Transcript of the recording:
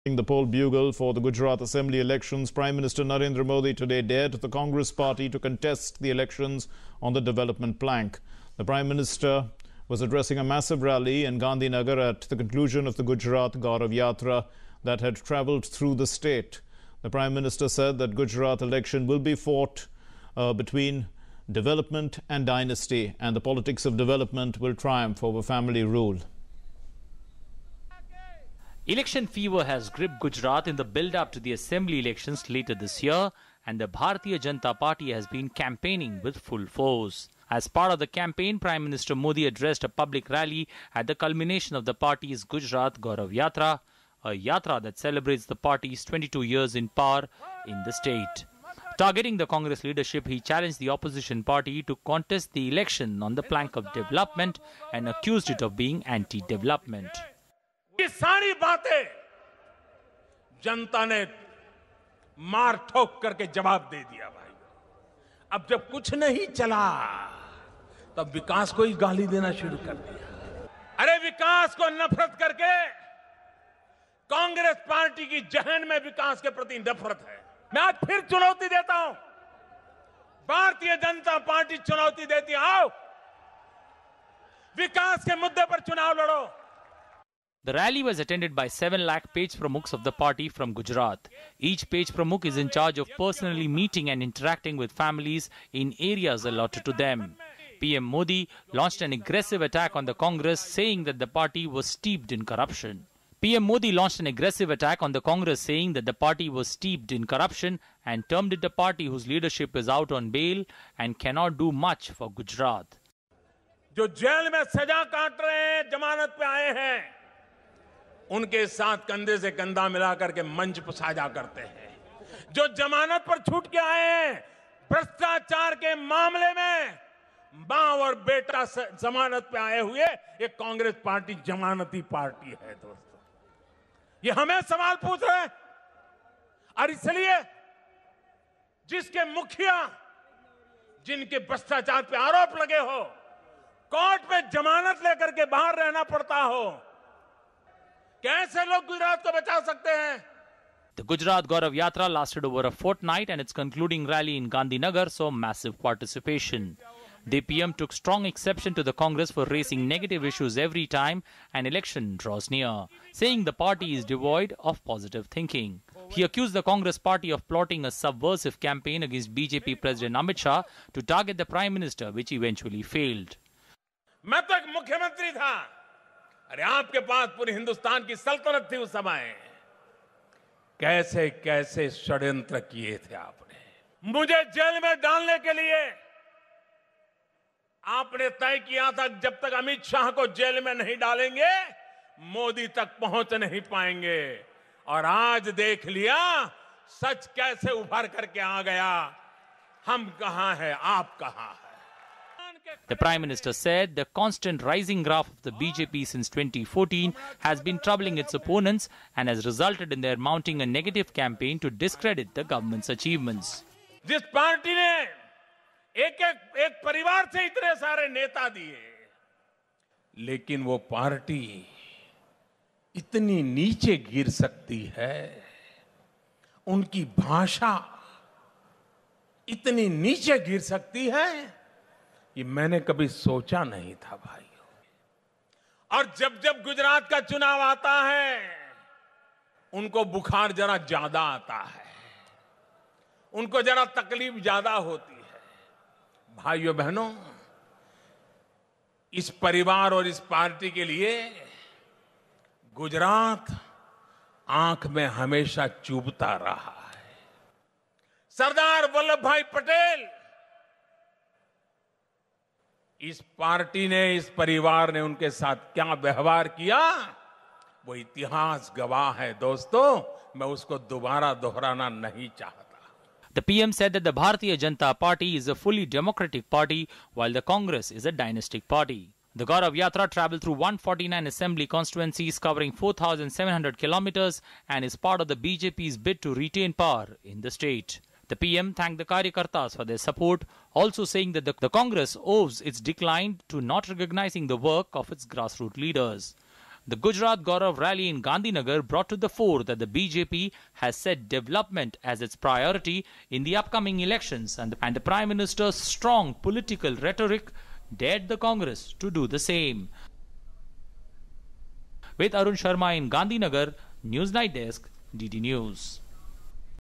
The poll bugle for the Gujarat Assembly elections, Prime Minister Narendra Modi today dared the Congress party to contest the elections on the development plank. The Prime Minister was addressing a massive rally in Gandhinagar at the conclusion of the Gujarat Gaurav Yatra that had travelled through the state. The Prime Minister said that Gujarat election will be fought between development and dynasty, and the politics of development will triumph over family rule. Election fever has gripped Gujarat in the build-up to the assembly elections later this year, and the Bharatiya Janata Party has been campaigning with full force. As part of the campaign, Prime Minister Modi addressed a public rally at the culmination of the party's Gujarat Gaurav Yatra, a yatra that celebrates the party's 22 years in power in the state. Targeting the Congress leadership, he challenged the opposition party to contest the election on the plank of development and accused it of being anti-development. ये सारी बातें जनता ने मार ठोक करके जवाब दे दिया भाई। अब जब कुछ नहीं चला तब विकास को ही गाली देना शुरू कर दिया। अरे विकास को नफरत करके कांग्रेस पार्टी की जहन में विकास के प्रति नफरत है। मैं आज फिर चुनौती देता हूं, भारतीय जनता पार्टी चुनौती देती, आओ विकास के मुद्दे पर चुनाव लड़ो। The rally was attended by 7 lakh page pramukhs of the party from Gujarat. Each page pramukh is in charge of personally meeting and interacting with families in areas allotted to them. PM Modi launched an aggressive attack on the Congress, saying that the party was steeped in corruption. PM Modi launched an aggressive attack on the Congress, saying that the party was steeped in corruption and termed it a party whose leadership is out on bail and cannot do much for Gujarat. जो jail में सजा काट रहे हैं, जमानत पे आए हैं, उनके साथ कंधे से कंधा मिलाकर के मंच पर साझा करते हैं। जो जमानत पर छूट के आए हैं, भ्रष्टाचार के मामले में मां और बेटा जमानत पे आए हुए, ये कांग्रेस पार्टी जमानती पार्टी है दोस्तों। ये हमें सवाल पूछ रहे हैं, और इसलिए जिसके मुखिया जिनके भ्रष्टाचार पे आरोप लगे हो, कोर्ट में जमानत लेकर के बाहर रहना पड़ता हो, कैसे लोग गुजरात को बचा सकते हैं? The Gujarat Gaurav Yatra lasted over a fortnight, and its concluding rally in Gandhinagar saw massive participation. The PM took strong exception to the Congress for raising negative issues every time an election draws near, saying the party is devoid of positive thinking. He accused the Congress party of plotting a subversive campaign against BJP President Amit Shah to target the Prime Minister, which eventually failed. मैं तो एक मुख्यमंत्री था, अरे आपके पास पूरी हिंदुस्तान की सल्तनत थी उस समय। कैसे कैसे षड्यंत्र किए थे आपने। मुझे जेल में डालने के लिए आपने तय किया था, जब तक अमित शाह को जेल में नहीं डालेंगे मोदी तक पहुंच नहीं पाएंगे। और आज देख लिया सच कैसे उभर करके आ गया। हम कहां हैं, आप कहां हैं। The Prime Minister said the constant rising graph of the BJP since 2014 has been troubling its opponents and has resulted in their mounting a negative campaign to discredit the government's achievements. जिस party ने एक परिवार से इतने सारे नेता दिए, लेकिन वो पार्टी इतनी नीचे गिर सकती है, उनकी भाषा इतनी नीचे गिर सकती है, ये मैंने कभी सोचा नहीं था भाइयों। और जब जब गुजरात का चुनाव आता है, उनको बुखार जरा ज्यादा आता है, उनको जरा तकलीफ ज्यादा होती है। भाइयों बहनों, इस परिवार और इस पार्टी के लिए गुजरात आंख में हमेशा चुभता रहा है। सरदार वल्लभ भाई पटेल, इस पार्टी ने, इस परिवार ने उनके साथ क्या व्यवहार किया, वो इतिहास गवाह है दोस्तों। मैं उसको दोबारा दोहराना नहीं चाहता। The PM said that the Bharatiya Janata Party is a fully democratic party, while the Congress is a dynastic party. The Gaurav Yatra travelled through 149 assembly constituencies covering 4,700 kilometers and is part of the BJP's bid to retain power in the state. The PM thanked the Karyakartas for their support, also saying that the Congress owes its decline to not recognizing the work of its grassroots leaders. The Gujarat Gaurav rally in Gandhinagar brought to the fore that the BJP has set development as its priority in the upcoming elections, and the Prime Minister's strong political rhetoric dared the Congress to do the same. With Arun Sharma in Gandhinagar, News Night Desk, DD News.